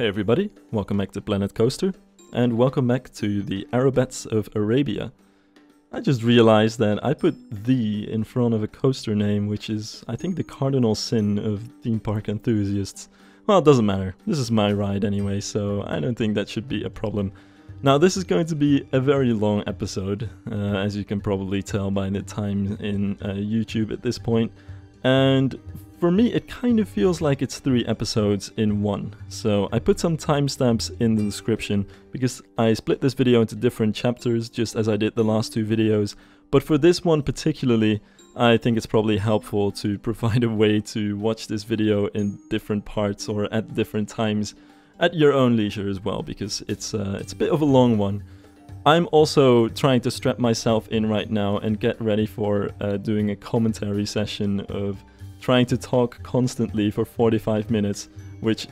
Hey everybody, welcome back to Planet Coaster, and welcome back to the Aerobats of Arabia. I just realized that I put "the" in front of a coaster name, which is, I think, the cardinal sin of theme park enthusiasts. Well, it doesn't matter, this is my ride anyway, so I don't think that should be a problem. Now, this is going to be a very long episode, as you can probably tell by the time in YouTube at this point, and for me, it kind of feels like it's 3 episodes in one. So I put some timestamps in the description because I split this video into different chapters, just as I did the last 2 videos. But for this one particularly, I think it's probably helpful to provide a way to watch this video in different parts or at different times at your own leisure as well, because it's a bit of a long one. I'm also trying to strap myself in right now and get ready for doing a commentary session of trying to talk constantly for 45 minutes, which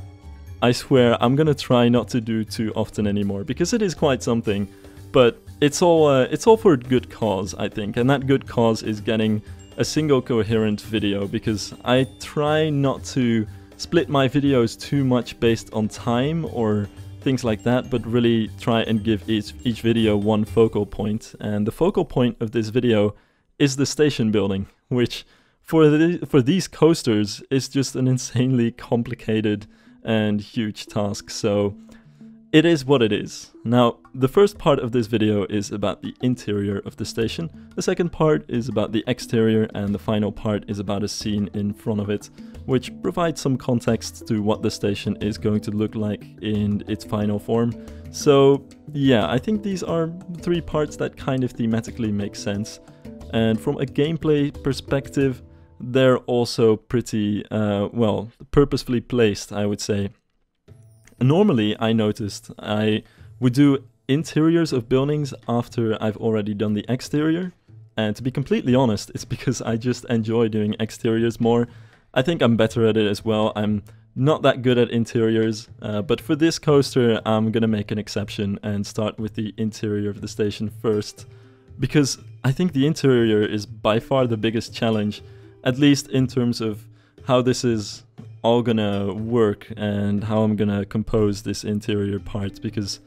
I swear I'm gonna try not to do too often anymore, because it is quite something, but it's all for a good cause, I think, and that good cause is getting a single coherent video, because I try not to split my videos too much based on time or things like that, but really try and give each video one focal point, and the focal point of this video is the station building, which for these coasters is just an insanely complicated and huge task, so it is what it is. Now, the first part of this video is about the interior of the station, the second part is about the exterior, and the final part is about a scene in front of it, which provides some context to what the station is going to look like in its final form. So yeah, I think these are 3 parts that kind of thematically make sense, and from a gameplay perspective, they're also pretty, well, purposefully placed, I would say. Normally, I noticed I would do interiors of buildings after I've already done the exterior, and to be completely honest, it's because I just enjoy doing exteriors more. I think I'm better at it as well. I'm not that good at interiors, but for this coaster, I'm gonna make an exception and start with the interior of the station first, because I think the interior is by far the biggest challenge, at least in terms of how this is all gonna work and how I'm gonna compose this interior part, because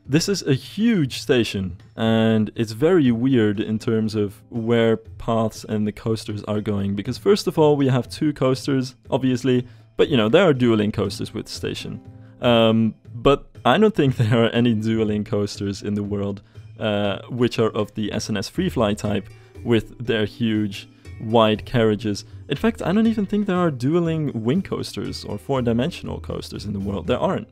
this is a huge station and it's very weird in terms of where paths and the coasters are going, because first of all we have 2 coasters obviously, but you know, there are dueling coasters with the station, but I don't think there are any dueling coasters in the world which are of the SNS Freefly type with their huge wide carriages. In fact, I don't even think there are dueling wing coasters or 4-dimensional coasters in the world. There aren't,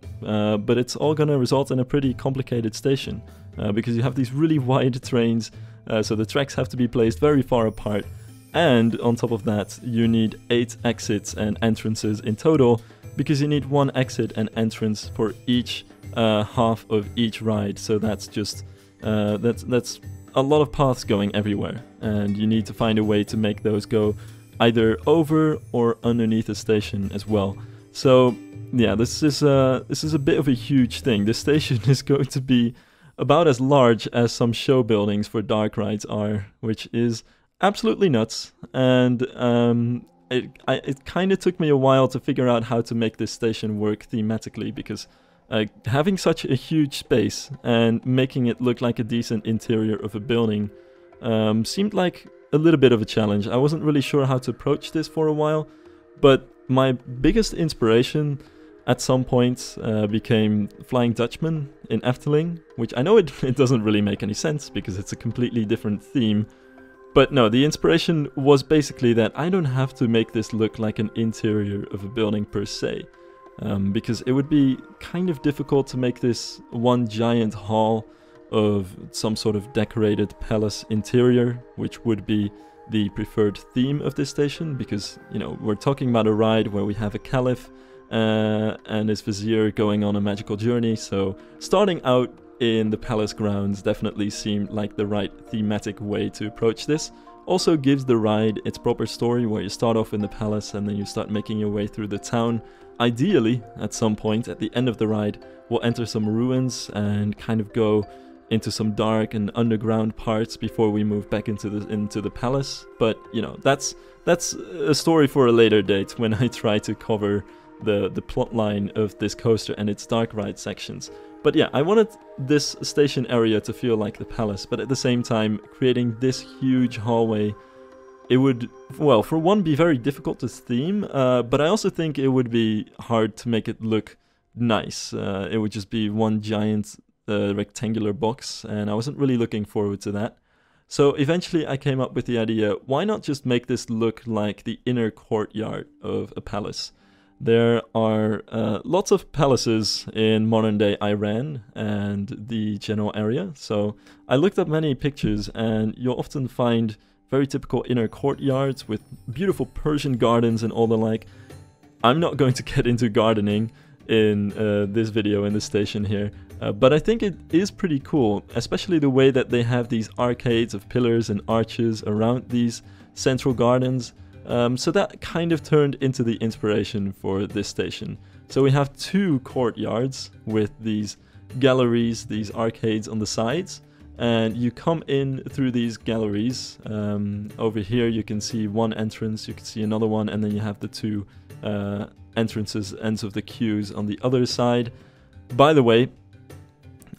but it's all gonna result in a pretty complicated station, because you have these really wide trains, so the tracks have to be placed very far apart, and on top of that you need 8 exits and entrances in total, because you need 1 exit and entrance for each half of each ride. So that's just that's a lot of paths going everywhere, and you need to find a way to make those go either over or underneath the station as well. So yeah, this is a bit of a huge thing. This station is going to be about as large as some show buildings for dark rides are, which is absolutely nuts, and it kind of took me a while to figure out how to make this station work thematically, because having such a huge space and making it look like a decent interior of a building seemed like a little bit of a challenge. I wasn't really sure how to approach this for a while, but my biggest inspiration at some point became Flying Dutchman in Efteling, which I know it doesn't really make any sense because it's a completely different theme, but no, the inspiration was basically that I don't have to make this look like an interior of a building per se. Because it would be kind of difficult to make this one giant hall of some sort of decorated palace interior, which would be the preferred theme of this station, because, you know, we're talking about a ride where we have a caliph and his vizier going on a magical journey, so starting out in the palace grounds definitely seemed like the right thematic way to approach this. Also gives the ride its proper story, where you start off in the palace and then you start making your way through the town. Ideally, at some point at the end of the ride, we'll enter some ruins and kind of go into some dark and underground parts before we move back into the palace. But you know, that's a story for a later date when I try to cover the plot line of this coaster and its dark ride sections. But yeah, I wanted this station area to feel like the palace, but at the same time, creating this huge hallway, it would, well, for one, be very difficult to theme, but I also think it would be hard to make it look nice. It would just be one giant rectangular box, and I wasn't really looking forward to that. So eventually I came up with the idea, why not just make this look like the inner courtyard of a palace? There are lots of palaces in modern-day Iran and the general area, so I looked up many pictures, and you'll often find very typical inner courtyards with beautiful Persian gardens and all the like. I'm not going to get into gardening in this video in this station here, but I think it is pretty cool, especially the way that they have these arcades of pillars and arches around these central gardens. So that kind of turned into the inspiration for this station. So we have two courtyards with these galleries, these arcades on the sides, and you come in through these galleries. Over here you can see one entrance, you can see another one, and then you have the two entrances, ends of the queues on the other side. By the way,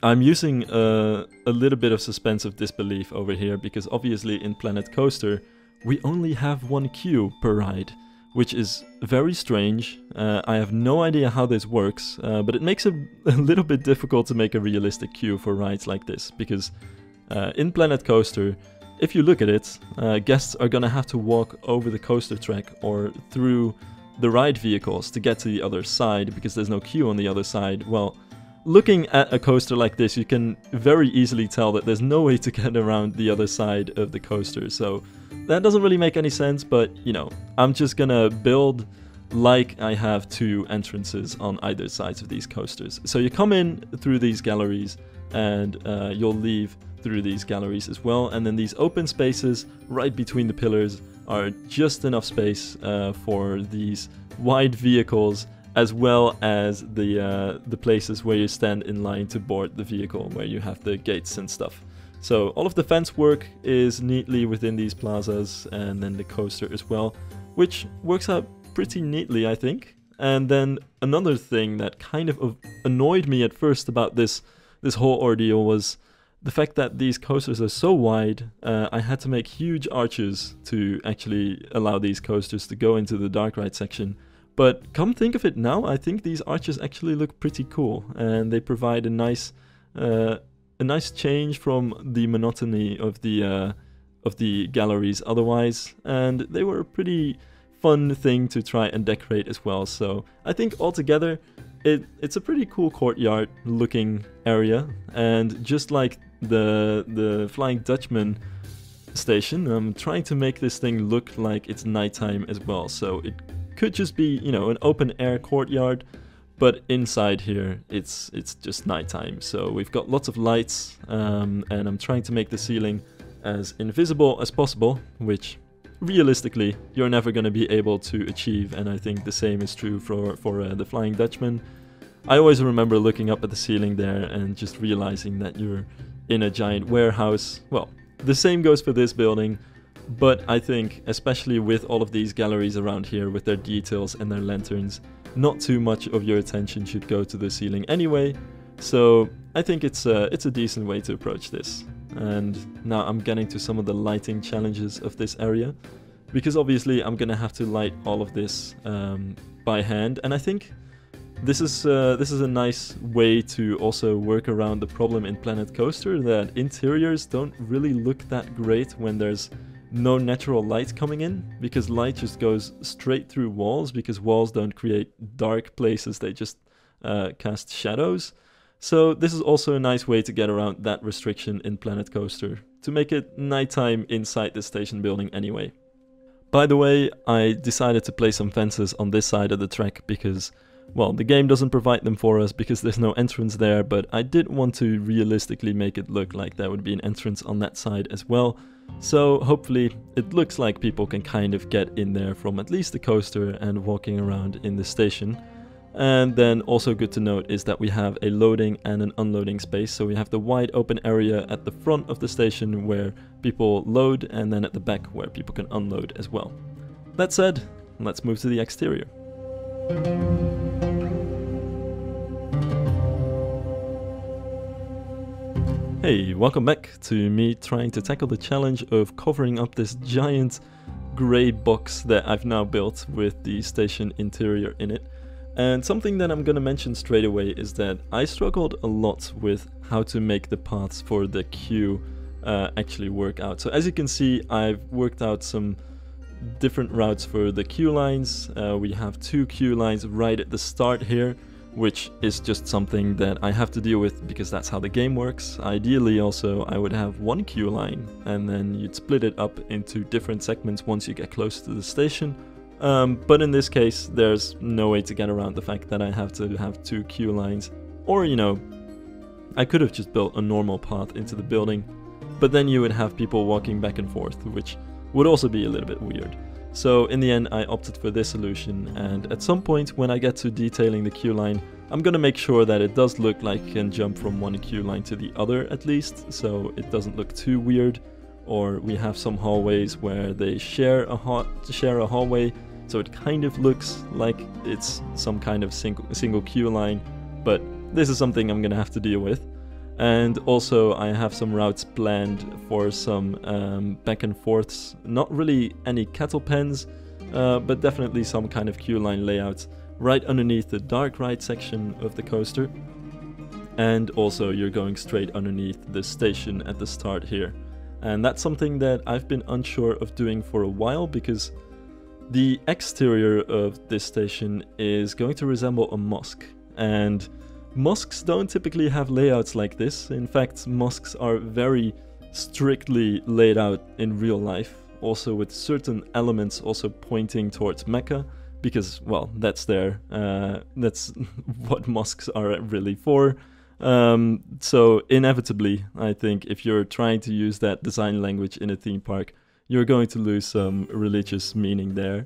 I'm using a little bit of suspense of disbelief over here, because obviously in Planet Coaster we only have one queue per ride, which is very strange. I have no idea how this works, but it makes it a little bit difficult to make a realistic queue for rides like this, because in Planet Coaster, if you look at it, guests are gonna have to walk over the coaster track or through the ride vehicles to get to the other side, because there's no queue on the other side. Well, looking at a coaster like this, you can very easily tell that there's no way to get around the other side of the coaster, so that doesn't really make any sense. But you know, I'm just gonna build like I have two entrances on either sides of these coasters. So you come in through these galleries, and you'll leave through these galleries as well, and then these open spaces right between the pillars are just enough space for these wide vehicles, as well as the places where you stand in line to board the vehicle, where you have the gates and stuff. So all of the fence work is neatly within these plazas, and then the coaster as well, which works out pretty neatly, I think. And then another thing that kind of annoyed me at first about this whole ordeal was the fact that these coasters are so wide. I had to make huge arches to actually allow these coasters to go into the dark ride section. But come think of it now, I think these arches actually look pretty cool, and they provide a nice change from the monotony of the galleries otherwise, and they were a pretty fun thing to try and decorate as well. So I think altogether it's a pretty cool courtyard looking area, and just like the Flying Dutchman station, I'm trying to make this thing look like it's nighttime as well. So it could just be, you know, an open air courtyard, but inside here it's just nighttime. So we've got lots of lights, and I'm trying to make the ceiling as invisible as possible, which realistically you're never going to be able to achieve, and I think the same is true for the Flying Dutchman. I always remember looking up at the ceiling there and just realizing that you're in a giant warehouse. Well, the same goes for this building, but I think especially with all of these galleries around here with their details and their lanterns, not too much of your attention should go to the ceiling anyway. So I think it's a decent way to approach this. And now I'm getting to some of the lighting challenges of this area, because obviously I'm gonna have to light all of this by hand, and I think this is a nice way to also work around the problem in Planet Coaster that interiors don't really look that great when there's no natural light coming in, because light just goes straight through walls, because walls don't create dark places, they just cast shadows. So this is also a nice way to get around that restriction in Planet Coaster, to make it nighttime inside the station building anyway. By the way, I decided to place some fences on this side of the track because, well, the game doesn't provide them for us because there's no entrance there, but I did want to realistically make it look like there would be an entrance on that side as well. So hopefully it looks like people can kind of get in there from at least the coaster and walking around in the station. And then also good to note is that we have a loading and an unloading space. So we have the wide open area at the front of the station where people load, and then at the back where people can unload as well. That said, let's move to the exterior. Hey, welcome back to me trying to tackle the challenge of covering up this giant grey box that I've now built with the station interior in it. And something that I'm gonna mention straight away is that I struggled a lot with how to make the paths for the queue actually work out. So as you can see, I've worked out some different routes for the queue lines. We have 2 queue lines right at the start here, which is just something that I have to deal with because that's how the game works. Ideally also I would have 1 queue line and then you'd split it up into different segments once you get close to the station. But in this case there's no way to get around the fact that I have to have 2 queue lines. Or, you know, I could have just built a normal path into the building, but then you would have people walking back and forth, which would also be a little bit weird. So in the end I opted for this solution, and at some point when I get to detailing the queue line, I'm gonna make sure that it does look like you can jump from one queue line to the other at least, so it doesn't look too weird. Or we have some hallways where they share a hallway, so it kind of looks like it's some kind of single queue line, but this is something I'm gonna have to deal with. And also I have some routes planned for some back and forths, not really any cattle pens, but definitely some kind of queue line layout right underneath the dark ride section of the coaster. And also you're going straight underneath the station at the start here. And that's something that I've been unsure of doing for a while, because the exterior of this station is going to resemble a mosque, and mosques don't typically have layouts like this. In fact, mosques are very strictly laid out in real life, also with certain elements also pointing towards Mecca, because, well, that's what mosques are really for. So inevitably, I think if you're trying to use that design language in a theme park, you're going to lose some religious meaning there.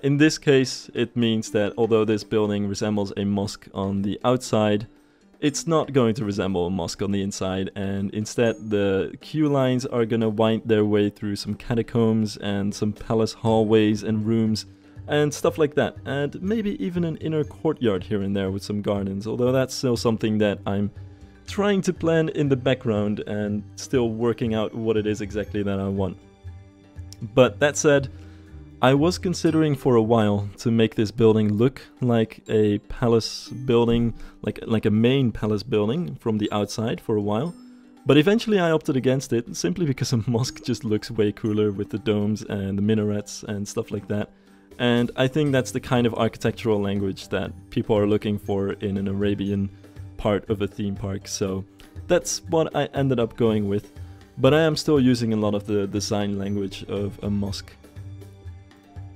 In this case, it means that although this building resembles a mosque on the outside, it's not going to resemble a mosque on the inside, and instead the queue lines are gonna wind their way through some catacombs and some palace hallways and rooms and stuff like that, and maybe even an inner courtyard here and there with some gardens, although that's still something that I'm trying to plan in the background and still working out what it is exactly that I want. But that said, I was considering for a while to make this building look like a palace building, like a main palace building from the outside for a while, but eventually I opted against it simply because a mosque just looks way cooler with the domes and the minarets and stuff like that. And I think that's the kind of architectural language that people are looking for in an Arabian part of a theme park, so that's what I ended up going with. But I am still using a lot of the design language of a mosque.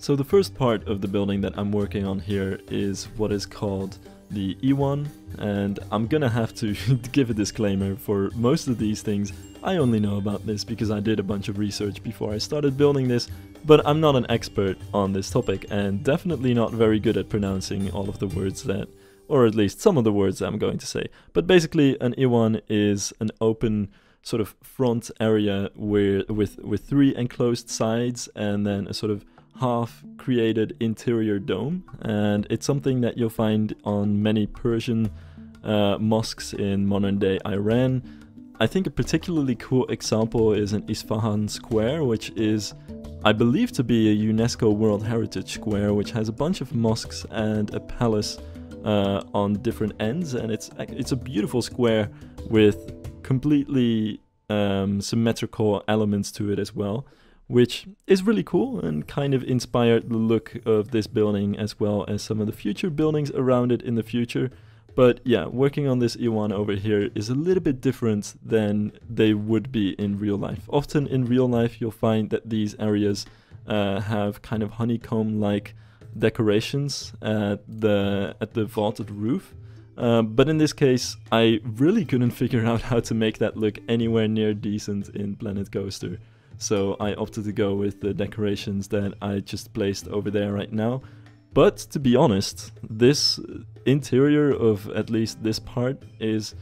So the first part of the building that I'm working on here is what is called the E1, and I'm gonna have to give a disclaimer for most of these things. I only know about this because I did a bunch of research before I started building this, but I'm not an expert on this topic and definitely not very good at pronouncing all of the words that, or at least some of the words that I'm going to say. But basically an E1 is an open sort of front area with 3 enclosed sides and then a sort of half created interior dome, and it's something that you'll find on many Persian mosques in modern day Iran. I think a particularly cool example is in Isfahan Square, which is, I believe, to be a UNESCO World Heritage Square, which has a bunch of mosques and a palace on different ends, and it's a beautiful square with completely symmetrical elements to it as well, which is really cool and kind of inspired the look of this building as well as some of the future buildings around it in the future. But yeah, working on this E1 over here is a little bit different than they would be in real life. Often in real life you'll find that these areas have kind of honeycomb-like decorations at the vaulted roof. But in this case, I really couldn't figure out how to make that look anywhere near decent in Planet Coaster. So I opted to go with the decorations that I just placed over there right now. But to be honest, this interior of at least this part is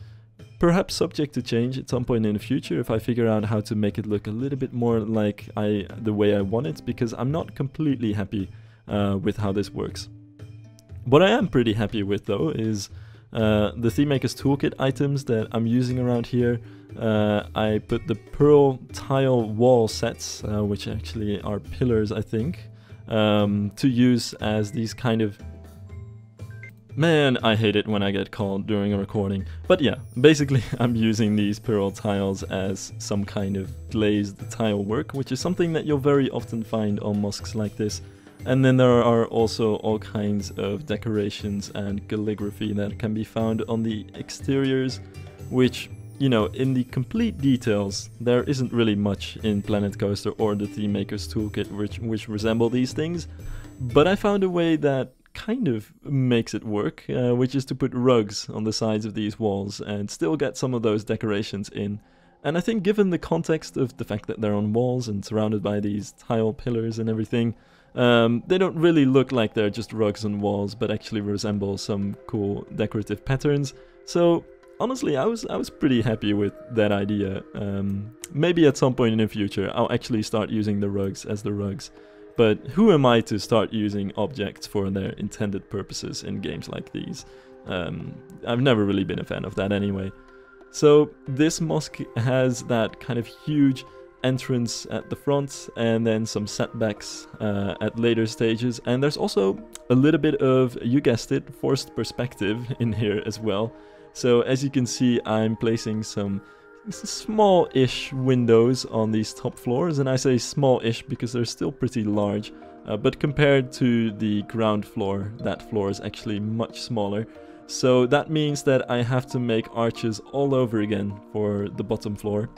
perhaps subject to change at some point in the future if I figure out how to make it look a little bit more like the way I want it, because I'm not completely happy with how this works. What I am pretty happy with though is the Thememaker's Toolkit items that I'm using around here. I put the pearl tile wall sets, which actually are pillars, I think, to use as these kind of... Man, I hate it when I get called during a recording. But yeah, basically I'm using these pearl tiles as some kind of glazed tile work, which is something that you'll very often find on mosques like this. And then there are also all kinds of decorations and calligraphy that can be found on the exteriors, which, you know, in the complete details, there isn't really much in Planet Coaster or the Thememaker's Toolkit which resemble these things. But I found a way that kind of makes it work, which is to put rugs on the sides of these walls and still get some of those decorations in. And I think given the context of the fact that they're on walls and surrounded by these tile pillars and everything, they don't really look like they're just rugs on walls, but actually resemble some cool decorative patterns. So honestly, I was pretty happy with that idea. Maybe at some point in the future I'll actually start using the rugs as the rugs. But who am I to start using objects for their intended purposes in games like these? I've never really been a fan of that anyway. So this mosque has that kind of huge entrance at the front and then some setbacks at later stages. And there's also a little bit of, you guessed it, forced perspective in here as well. So as you can see, I'm placing some small-ish windows on these top floors, and I say small-ish because they're still pretty large, but compared to the ground floor, that floor is actually much smaller. So that means that I have to make arches all over again for the bottom floor.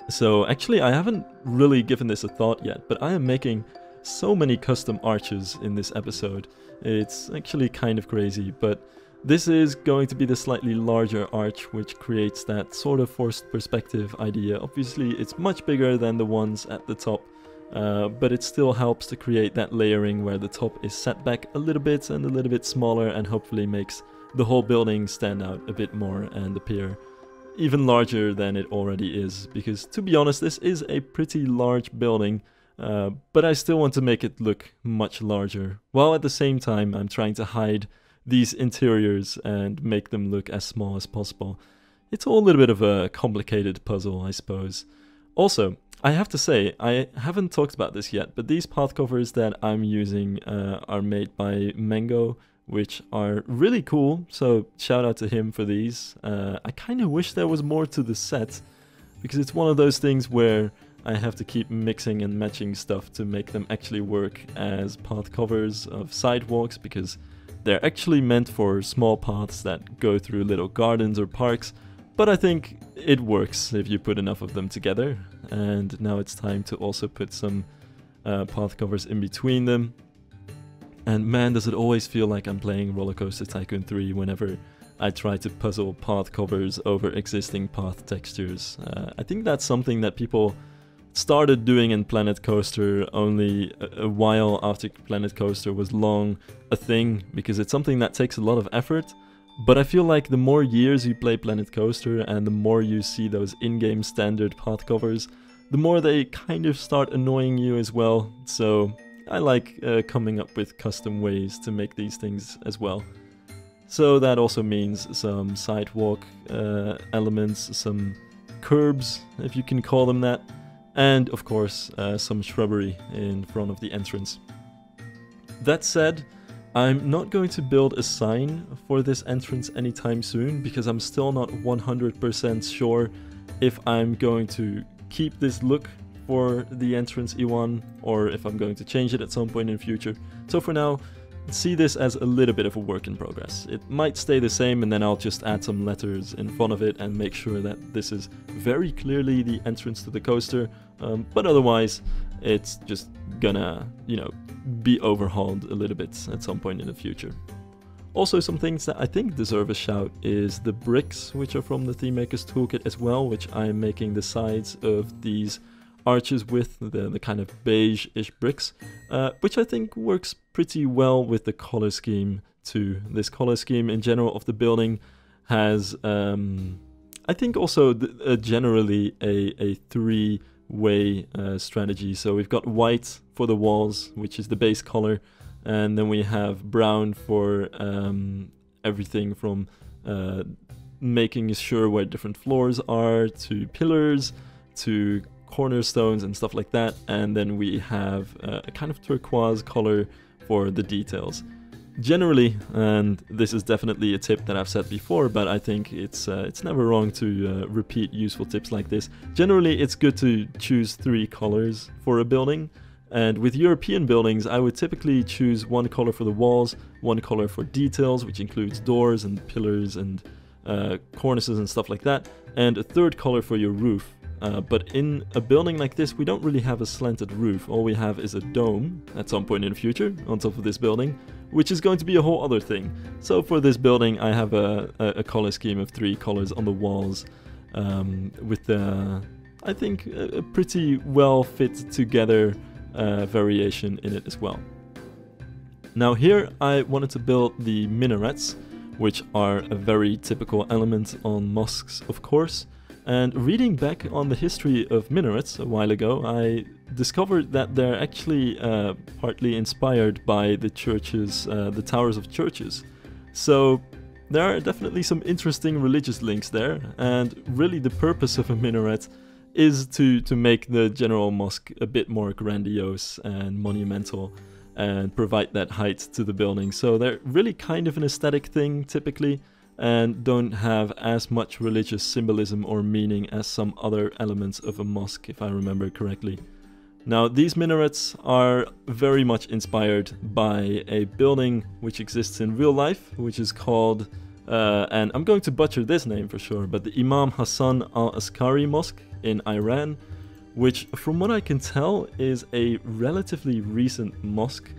So actually I haven't really given this a thought yet, but I am making so many custom arches in this episode. It's actually kind of crazy, but this is going to be the slightly larger arch, which creates that sort of forced perspective idea. Obviously, it's much bigger than the ones at the top, but it still helps to create that layering where the top is set back a little bit and a little bit smaller, and hopefully makes the whole building stand out a bit more and appear even larger than it already is. Because, to be honest, this is a pretty large building, but I still want to make it look much larger, while at the same time I'm trying to hide these interiors and make them look as small as possible. It's all a little bit of a complicated puzzle, I suppose. Also, I have to say, I haven't talked about this yet, but these path covers that I'm using are made by Mango, which are really cool, so shout out to him for these. I kind of wish there was more to the set, because it's one of those things where I have to keep mixing and matching stuff to make them actually work as path covers of sidewalks, because they're actually meant for small paths that go through little gardens or parks, but I think it works if you put enough of them together. And now it's time to also put some path covers in between them. And man, does it always feel like I'm playing Roller Coaster Tycoon 3 whenever I try to puzzle path covers over existing path textures. I think that's something that people started doing in Planet Coaster only a while after Planet Coaster was long a thing, because it's something that takes a lot of effort. But I feel like the more years you play Planet Coaster and the more you see those in-game standard path covers, the more they kind of start annoying you as well. So I like coming up with custom ways to make these things as well. So that also means some sidewalk elements, some curbs, if you can call them that, and of course some shrubbery in front of the entrance. That said, I'm not going to build a sign for this entrance anytime soon, because I'm still not 100% sure if I'm going to keep this look for the entrance E1 or if I'm going to change it at some point in the future. So for now, see this as a little bit of a work in progress. It might stay the same, and then I'll just add some letters in front of it and make sure that this is very clearly the entrance to the coaster, but otherwise it's just gonna, you know, be overhauled a little bit at some point in the future. Also, some things that I think deserve a shout is the bricks, which are from the Thememaker's Toolkit as well, which I'm making the sides of these arches with, the kind of beige-ish bricks, which I think works pretty well with the color scheme too. This color scheme in general of the building has, I think also generally a three-way strategy. So we've got white for the walls, which is the base color, and then we have brown for everything from making sure where different floors are, to pillars, to cornerstones and stuff like that. And then we have a kind of turquoise color for the details. Generally, and this is definitely a tip that I've said before, but I think it's never wrong to repeat useful tips like this. Generally, it's good to choose 3 colors for a building. And with European buildings, I would typically choose 1 color for the walls, 1 color for details, which includes doors and pillars and cornices and stuff like that, and a 3rd color for your roof. But in a building like this, we don't really have a slanted roof. All we have is a dome at some point in the future on top of this building, which is going to be a whole other thing. So for this building, I have a color scheme of 3 colors on the walls, with I think a pretty well fit together variation in it as well. Now here I wanted to build the minarets, which are a very typical element on mosques, of course. And reading back on the history of minarets a while ago, I discovered that they're actually partly inspired by the churches, the towers of churches. So there are definitely some interesting religious links there, and really the purpose of a minaret is to make the general mosque a bit more grandiose and monumental and provide that height to the building. So they're really kind of an aesthetic thing typically, and don't have as much religious symbolism or meaning as some other elements of a mosque, if I remember correctly. Now, these minarets are very much inspired by a building which exists in real life, which is called, and I'm going to butcher this name for sure, but the Imam Hassan al-Askari Mosque in Iran, which from what I can tell is a relatively recent mosque.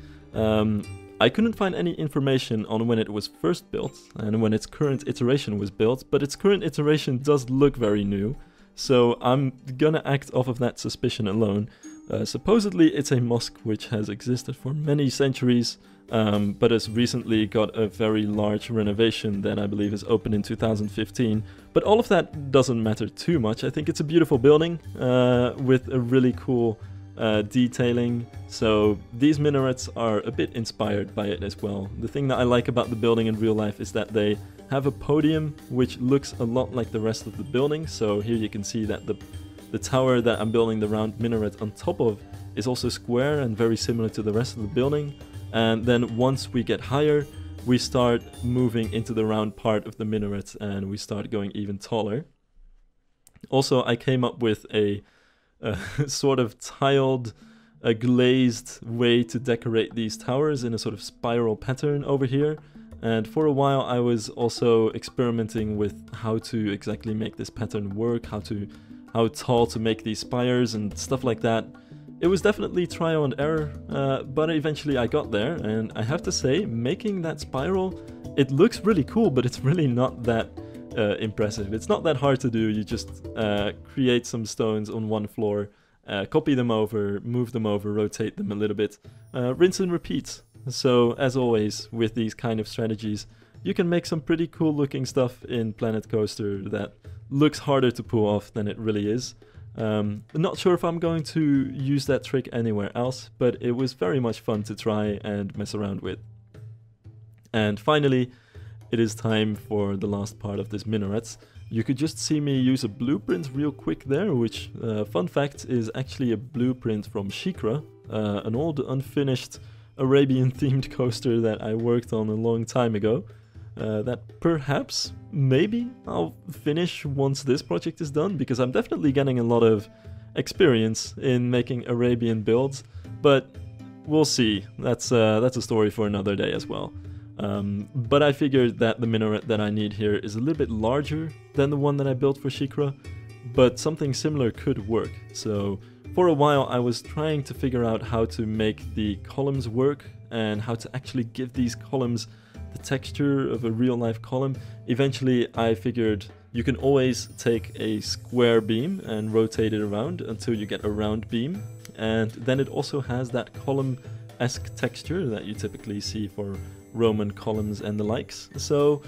I couldn't find any information on when it was first built and when its current iteration was built, but its current iteration does look very new, so I'm gonna act off of that suspicion alone. Supposedly it's a mosque which has existed for many centuries, but has recently got a very large renovation that I believe is open in 2015. But all of that doesn't matter too much. I think it's a beautiful building with a really cool detailing, so these minarets are a bit inspired by it as well. The thing that I like about the building in real life is that they have a podium which looks a lot like the rest of the building. So here you can see that the tower that I'm building the round minaret on top of is also square and very similar to the rest of the building. And then once we get higher, we start moving into the round part of the minaret and we start going even taller. Also, I came up with a sort of tiled, glazed way to decorate these towers in a sort of spiral pattern over here. And for a while I was also experimenting with how to exactly make this pattern work, how tall to make these spires and stuff like that. It was definitely trial and error, but eventually I got there, and I have to say, making that spiral, it looks really cool, but it's really not that impressive. It's not that hard to do. You just create some stones on one floor, copy them over, move them over, rotate them a little bit, rinse and repeat. So as always with these kind of strategies, you can make some pretty cool looking stuff in Planet Coaster that looks harder to pull off than it really is. Not sure if I'm going to use that trick anywhere else, but it was very much fun to try and mess around with. And finally, it is time for the last part of this minaret. You could just see me use a blueprint real quick there, which, fun fact, is actually a blueprint from Shikra, an old unfinished Arabian themed coaster that I worked on a long time ago. That perhaps, maybe, I'll finish once this project is done, because I'm definitely getting a lot of experience in making Arabian builds, but we'll see. That's a story for another day as well. But I figured that the minaret that I need here is a little bit larger than the one that I built for Shikra, but something similar could work. So for a while I was trying to figure out how to make the columns work and how to actually give these columns the texture of a real life column. Eventually I figured you can always take a square beam and rotate it around until you get a round beam, and then it also has that column-esque texture that you typically see for Roman columns and the likes. So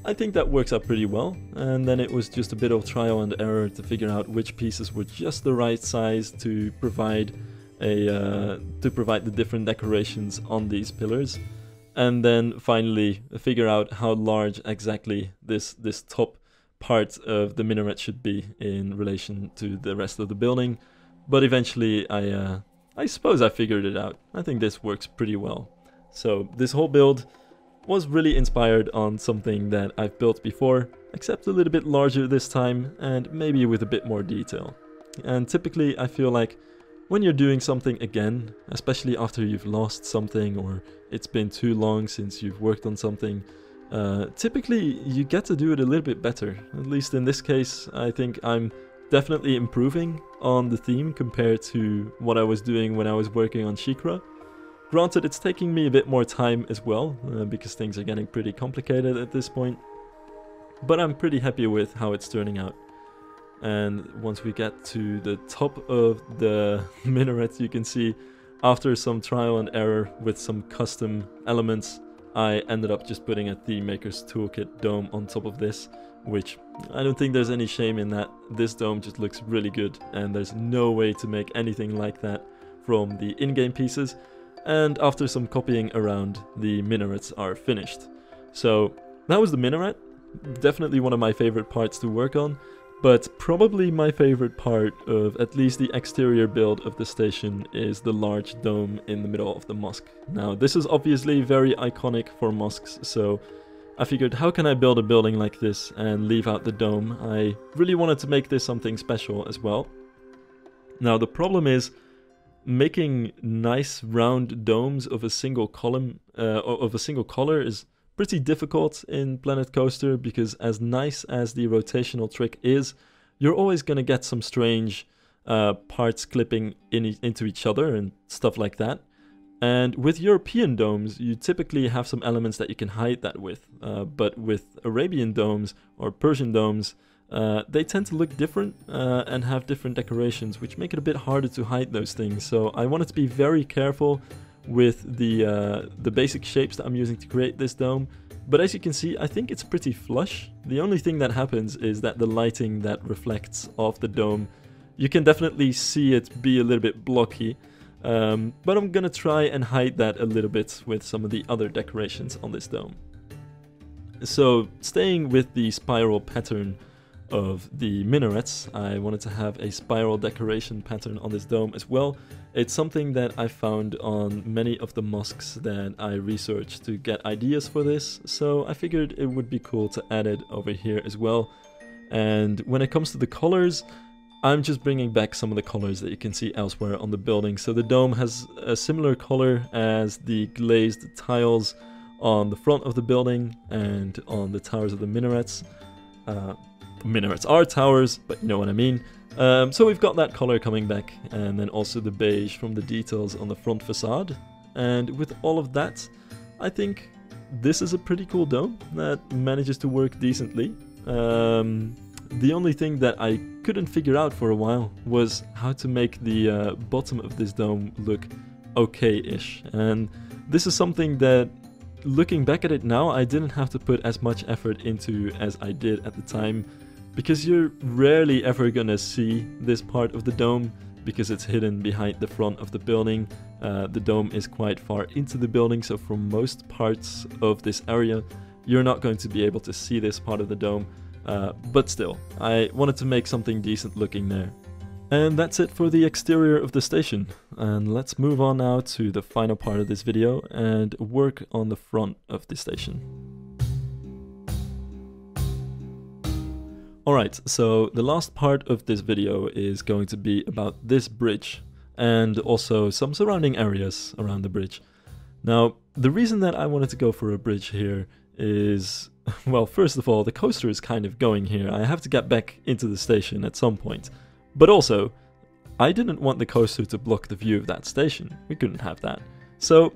I think that works out pretty well, and then it was just a bit of trial and error to figure out which pieces were just the right size to provide the different decorations on these pillars. and then finally figure out how large exactly this top part of the minaret should be in relation to the rest of the building. But eventually I suppose I figured it out. I think this works pretty well. So this whole build was really inspired on something that I've built before, except a little bit larger this time and maybe with a bit more detail. And typically I feel like when you're doing something again, especially after you've lost something or it's been too long since you've worked on something, typically you get to do it a little bit better. At least in this case, I think I'm definitely improving on the theme compared to what I was doing when I was working on Shikra. Granted, it's taking me a bit more time as well, because things are getting pretty complicated at this point. But I'm pretty happy with how it's turning out. And once we get to the top of the minaret, you can see after some trial and error with some custom elements, I ended up just putting a Thememaker's Toolkit dome on top of this, which I don't think there's any shame in that. This dome just looks really good, and there's no way to make anything like that from the in-game pieces. And after some copying around, the minarets are finished. So that was the minaret. Definitely one of my favorite parts to work on, but probably my favorite part of at least the exterior build of the station is the large dome in the middle of the mosque. Now this is obviously very iconic for mosques, so I figured how can I build a building like this and leave out the dome. I really wanted to make this something special as well. Now the problem is making nice round domes of a single column, of a single color is pretty difficult in Planet Coaster, because as nice as the rotational trick is, you're always going to get some strange parts clipping into each other and stuff like that. And with European domes, you typically have some elements that you can hide that with, but with Arabian domes or Persian domes, they tend to look different and have different decorations, which make it a bit harder to hide those things. So I wanted to be very careful with the basic shapes that I'm using to create this dome. But as you can see, I think it's pretty flush. The only thing that happens is that the lighting that reflects off the dome, you can definitely see it be a little bit blocky. But I'm gonna try and hide that a little bit with some of the other decorations on this dome. So staying with the spiral pattern of the minarets, I wanted to have a spiral decoration pattern on this dome as well. It's something that I found on many of the mosques that I researched to get ideas for this, so I figured it would be cool to add it over here as well. And when it comes to the colors, I'm just bringing back some of the colors that you can see elsewhere on the building. So the dome has a similar color as the glazed tiles on the front of the building and on the towers of the minarets. Minarets are towers, but you know what I mean. So we've got that color coming back, and then also the beige from the details on the front facade. And with all of that, I think this is a pretty cool dome that manages to work decently. The only thing that I couldn't figure out for a while was how to make the bottom of this dome look okay-ish. And this is something that, looking back at it now, I didn't have to put as much effort into as I did at the time, because you're rarely ever gonna see this part of the dome because it's hidden behind the front of the building. The dome is quite far into the building, so for most parts of this area you're not going to be able to see this part of the dome, but still, I wanted to make something decent looking there. And that's it for the exterior of the station, and let's move on now to the final part of this video and work on the front of the station. Alright, so the last part of this video is going to be about this bridge and also some surrounding areas around the bridge. Now, the reason that I wanted to go for a bridge here is, well, first of all, the coaster is kind of going here. I have to get back into the station at some point. But also, I didn't want the coaster to block the view of that station. We couldn't have that. So,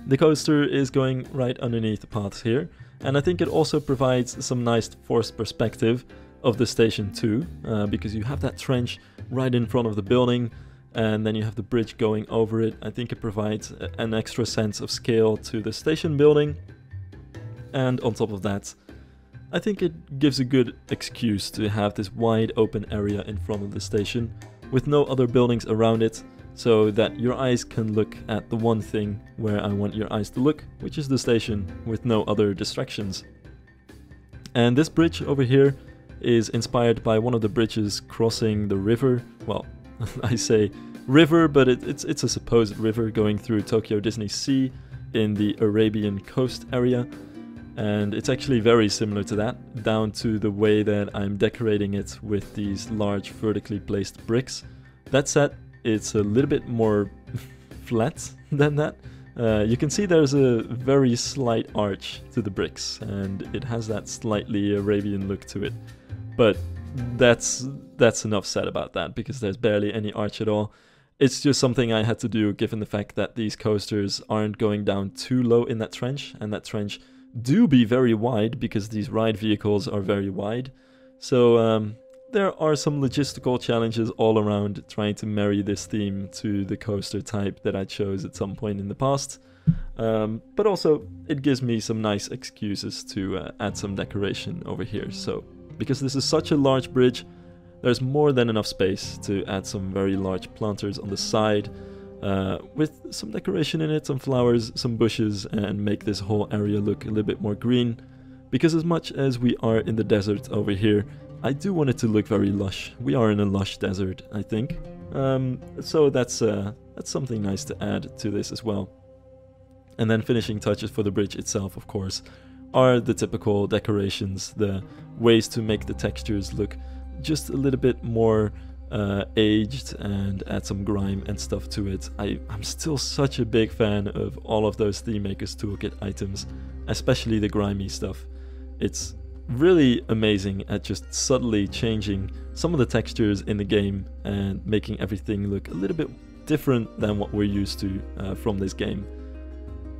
the coaster is going right underneath the paths here. And I think it also provides some nice forced perspective of the station too, because you have that trench right in front of the building, and then you have the bridge going over it. I think it provides an extra sense of scale to the station building. And on top of that, I think it gives a good excuse to have this wide open area in front of the station with no other buildings around it. so that your eyes can look at the one thing where I want your eyes to look, which is the station, with no other distractions. And this bridge over here is inspired by one of the bridges crossing the river. Well, I say river, but it's a supposed river going through Tokyo Disney Sea in the Arabian coast area. And it's actually very similar to that, down to the way that I'm decorating it with these large vertically placed bricks. That said, it's a little bit more flat than that. You can see there's a very slight arch to the bricks, and it has that slightly Arabian look to it. But that's enough said about that, because there's barely any arch at all. It's just something I had to do given the fact that these coasters aren't going down too low in that trench, and that trench do be very wide because these ride vehicles are very wide. So there are some logistical challenges all around trying to marry this theme to the coaster type that I chose at some point in the past. But also it gives me some nice excuses to add some decoration over here. So because this is such a large bridge, there's more than enough space to add some very large planters on the side, with some decoration in it, some flowers, some bushes, and make this whole area look a little bit more green. Because as much as we are in the desert over here, I do want it to look very lush. We are in a lush desert, I think. So that's something nice to add to this as well. And then finishing touches for the bridge itself, of course, are the typical decorations, the ways to make the textures look just a little bit more aged and add some grime and stuff to it. I'm still such a big fan of all of those Thememaker's Toolkit items, especially the grimy stuff. It's really amazing at just subtly changing some of the textures in the game and making everything look a little bit different than what we're used to from this game.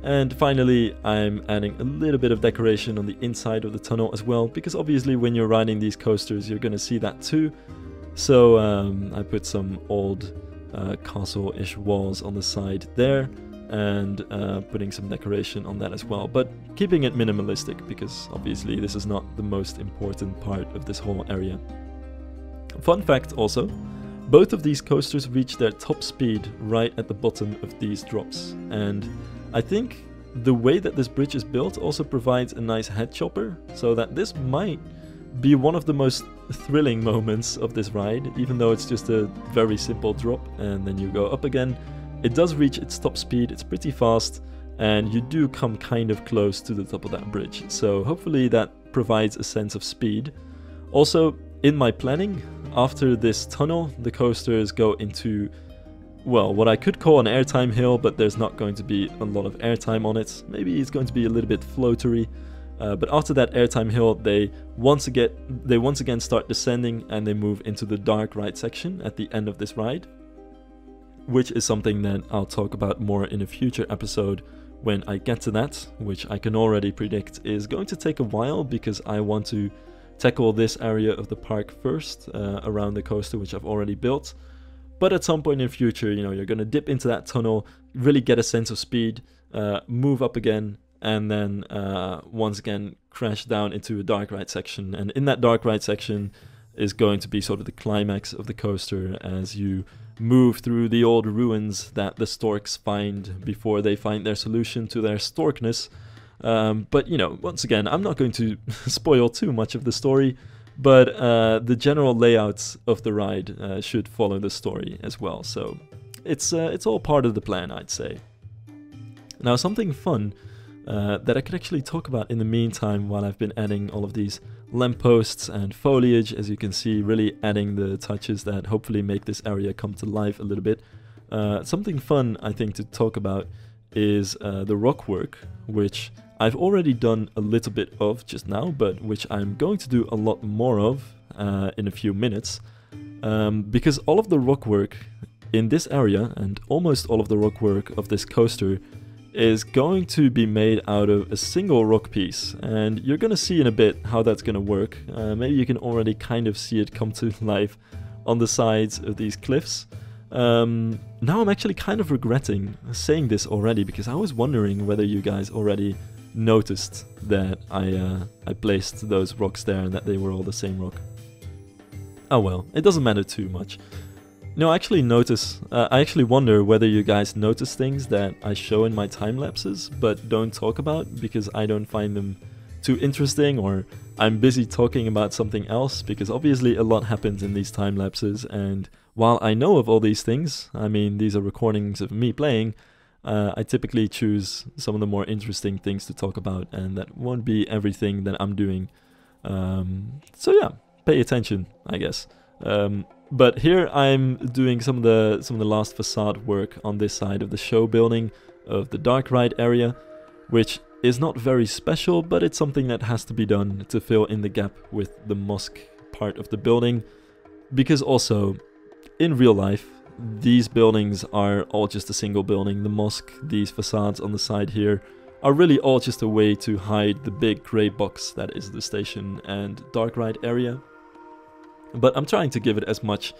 And finally, I'm adding a little bit of decoration on the inside of the tunnel as well, because obviously when you're riding these coasters you're gonna see that too. So I put some old castle-ish walls on the side there, and putting some decoration on that as well, but keeping it minimalistic, because obviously this is not the most important part of this whole area. Fun fact also, both of these coasters reach their top speed right at the bottom of these drops, and I think the way that this bridge is built also provides a nice head chopper, so that this might be one of the most thrilling moments of this ride, even though it's just a very simple drop and then you go up again. It does reach its top speed, it's pretty fast, and you do come kind of close to the top of that bridge, so hopefully that provides a sense of speed. Also, in my planning, after this tunnel, the coasters go into, well, what I could call an airtime hill, but there's not going to be a lot of airtime on it. Maybe it's going to be a little bit floatery. But after that airtime hill, they once again start descending, and they move into the dark ride section at the end of this ride, which is something that I'll talk about more in a future episode when I get to that, which I can already predict is going to take a while, because I want to tackle this area of the park first, around the coaster, which I've already built. But at some point in the future, you know, you're going to dip into that tunnel, really get a sense of speed, move up again, and then once again crash down into a dark ride section. And in that dark ride section is going to be sort of the climax of the coaster, as you move through the old ruins that the storks find before they find their solution to their storkness. But you know, once again, I'm not going to spoil too much of the story, but the general layouts of the ride should follow the story as well. So it's all part of the plan, I'd say. Now, something fun that I could actually talk about in the meantime, while I've been adding all of these lampposts and foliage, as you can see, really adding the touches that hopefully make this area come to life a little bit. Something fun, I think, to talk about is the rock work, which I've already done a little bit of just now, but which I'm going to do a lot more of in a few minutes, because all of the rock work in this area, and almost all of the rock work of this coaster, is going to be made out of a single rock piece, and you're gonna see in a bit how that's gonna work. Maybe you can already kind of see it come to life on the sides of these cliffs. Now I'm actually kind of regretting saying this already, because I was wondering whether you guys already noticed that I placed those rocks there and that they were all the same rock. Oh well, it doesn't matter too much. No, I actually notice, I actually wonder whether you guys notice things that I show in my time lapses but don't talk about because I don't find them too interesting, or I'm busy talking about something else, because obviously a lot happens in these time lapses, and while I know of all these things, I mean, these are recordings of me playing, I typically choose some of the more interesting things to talk about, and that won't be everything that I'm doing. So yeah, pay attention, I guess. But here I'm doing some of the last facade work on this side of the show building of the dark ride area, which is not very special, but it's something that has to be done to fill in the gap with the mosque part of the building, because also in real life these buildings are all just a single building. The mosque, these facades on the side here, are really all just a way to hide the big grey box that is the station and dark ride area. But I'm trying to give it as much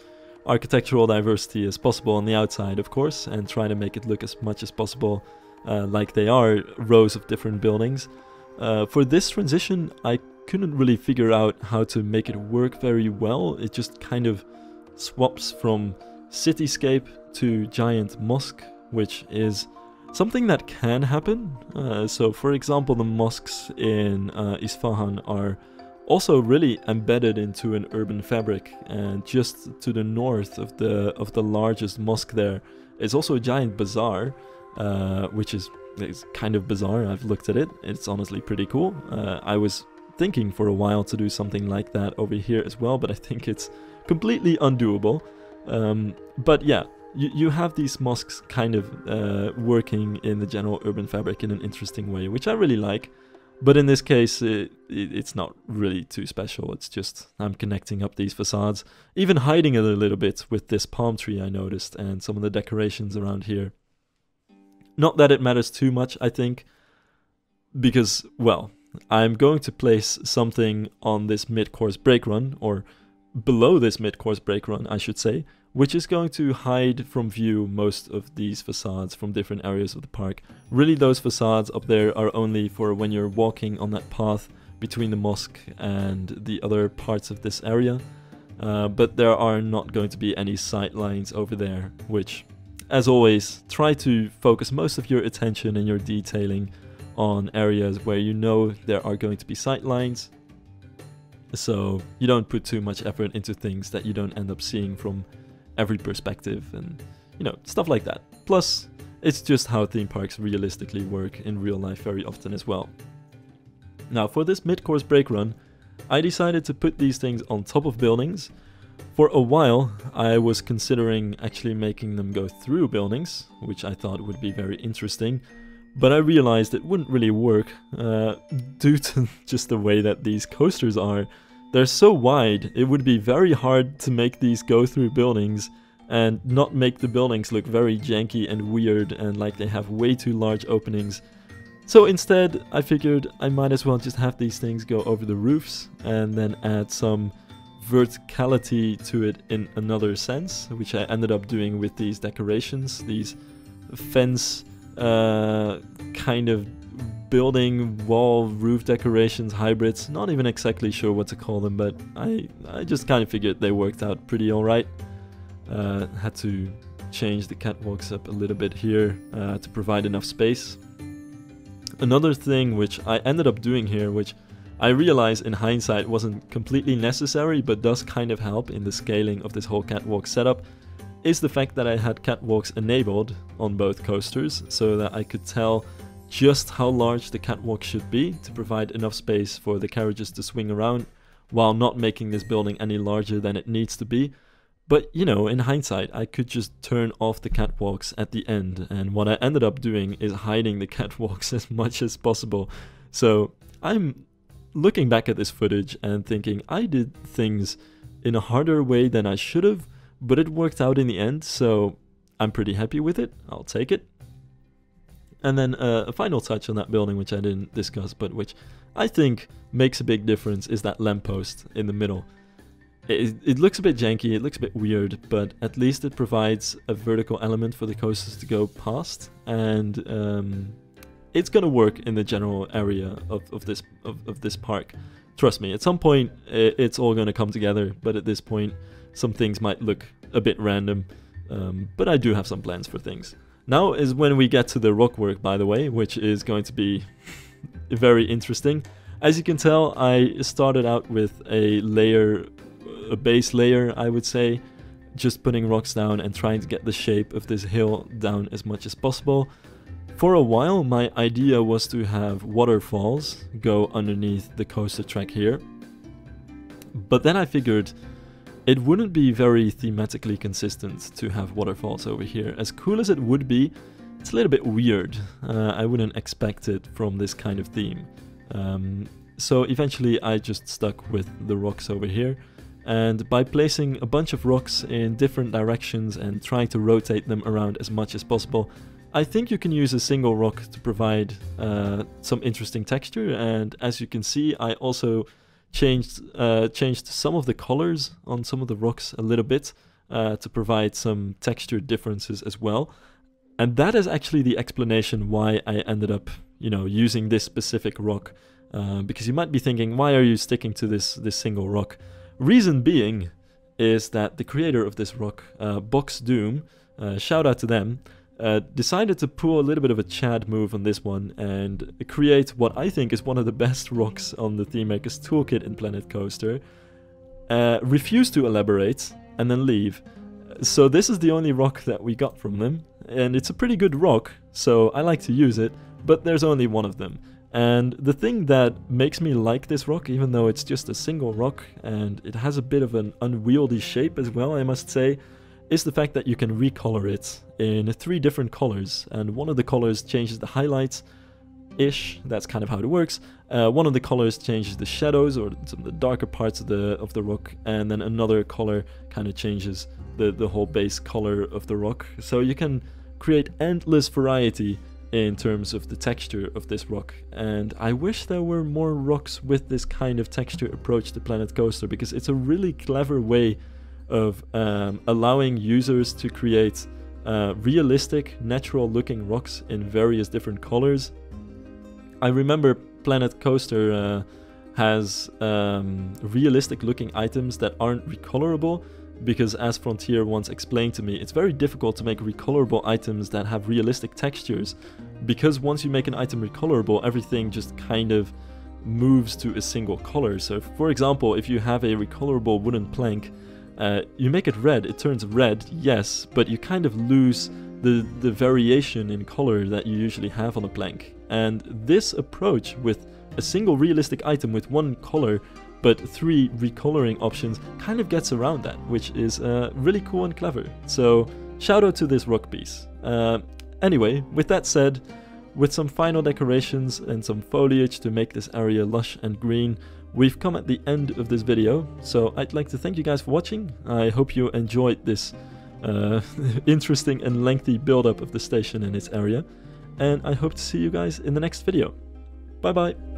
architectural diversity as possible on the outside, of course, and try to make it look as much as possible like they are rows of different buildings. For this transition, I couldn't really figure out how to make it work very well. It just kind of swaps from cityscape to giant mosque, which is something that can happen. So for example, the mosques in Isfahan are also really embedded into an urban fabric, and just to the north of the largest mosque there is also a giant bazaar, which is kind of bizarre. I've looked at it, it's honestly pretty cool. I was thinking for a while to do something like that over here as well, but I think it's completely undoable. But yeah, you have these mosques kind of working in the general urban fabric in an interesting way, which I really like. But in this case, it's not really too special. It's just I'm connecting up these facades, even hiding it a little bit with this palm tree I noticed and some of the decorations around here. Not that it matters too much, I think, because, well, I'm going to place something on this mid-course brake run, or below this mid-course brake run, I should say, which is going to hide from view most of these facades from different areas of the park. Really, those facades up there are only for when you're walking on that path between the mosque and the other parts of this area. But there are not going to be any sight lines over there, which, as always, try to focus most of your attention and your detailing on areas where you know there are going to be sight lines, so you don't put too much effort into things that you don't end up seeing from every perspective, and you know, stuff like that. Plus, it's just how theme parks realistically work in real life very often as well. Now, for this mid-course brake run, I decided to put these things on top of buildings. For a while, I was considering actually making them go through buildings, which I thought would be very interesting, but I realized it wouldn't really work due to just the way that these coasters are. They're so wide, it would be very hard to make these go through buildings and not make the buildings look very janky and weird and like they have way too large openings. So instead, I figured I might as well just have these things go over the roofs and then add some verticality to it in another sense, which I ended up doing with these decorations, these fence kind of building wall roof decorations, hybrids. Not even exactly sure what to call them, but I just kind of figured they worked out pretty alright. Had to change the catwalks up a little bit here to provide enough space. Another thing which I ended up doing here, which I realize in hindsight wasn't completely necessary but does kind of help in the scaling of this whole catwalk setup, is the fact that I had catwalks enabled on both coasters so that I could tell just how large the catwalk should be to provide enough space for the carriages to swing around while not making this building any larger than it needs to be. But you know, in hindsight, I could just turn off the catwalks at the end, and what I ended up doing is hiding the catwalks as much as possible. So I'm looking back at this footage and thinking I did things in a harder way than I should have, but it worked out in the end, so I'm pretty happy with it. I'll take it. And then a final touch on that building, which I didn't discuss, but which I think makes a big difference, is that lamppost in the middle. It looks a bit janky, it looks a bit weird, but at least it provides a vertical element for the coasters to go past, and it's gonna work in the general area of this park. Trust me, at some point it's all gonna come together, but at this point some things might look a bit random, but I do have some plans for things. Now is when we get to the rock work, by the way, which is going to be very interesting. As you can tell, I started out with a base layer, I would say, just putting rocks down and trying to get the shape of this hill down as much as possible. For a while, my idea was to have waterfalls go underneath the coaster track here. But then I figured it wouldn't be very thematically consistent to have waterfalls over here. As cool as it would be, it's a little bit weird. I wouldn't expect it from this kind of theme. So eventually I just stuck with the rocks over here. And by placing a bunch of rocks in different directions and trying to rotate them around as much as possible, I think you can use a single rock to provide some interesting texture. And as you can see, I also changed some of the colors on some of the rocks a little bit to provide some texture differences as well. And that is actually the explanation why I ended up, using this specific rock. Because you might be thinking, why are you sticking to this single rock? Reason being is that the creator of this rock, Box Doom, shout out to them, decided to pull a little bit of a Chad move on this one and create what I think is one of the best rocks on the Thememaker's Toolkit in Planet Coaster, refused to elaborate, and then leave. So this is the only rock that we got from them, and it's a pretty good rock, so I like to use it, but there's only one of them. And the thing that makes me like this rock, even though it's just a single rock, and it has a bit of an unwieldy shape as well, I must say, is the fact that you can recolor it in 3 different colors, and one of the colors changes the highlights-ish, that's kind of how it works. One of the colors changes the shadows, or some of the darker parts of the rock, and then another color kind of changes the whole base color of the rock. So you can create endless variety in terms of the texture of this rock, and I wish there were more rocks with this kind of texture approach to Planet Coaster, because it's a really clever way of allowing users to create realistic, natural-looking rocks in various different colors. I remember Planet Coaster has realistic-looking items that aren't recolorable, because as Frontier once explained to me, it's very difficult to make recolorable items that have realistic textures, because once you make an item recolorable, everything just kind of moves to a single color. So for example, if you have a recolorable wooden plank, you make it red, it turns red, yes, but you kind of lose the variation in color that you usually have on a plank. And this approach with a single realistic item with one color but 3 recoloring options kind of gets around that, which is really cool and clever. So shout out to this rock piece. Anyway, with that said, with some final decorations and some foliage to make this area lush and green, we've come at the end of this video. So I'd like to thank you guys for watching. I hope you enjoyed this interesting and lengthy build-up of the station and its area, and I hope to see you guys in the next video. Bye bye!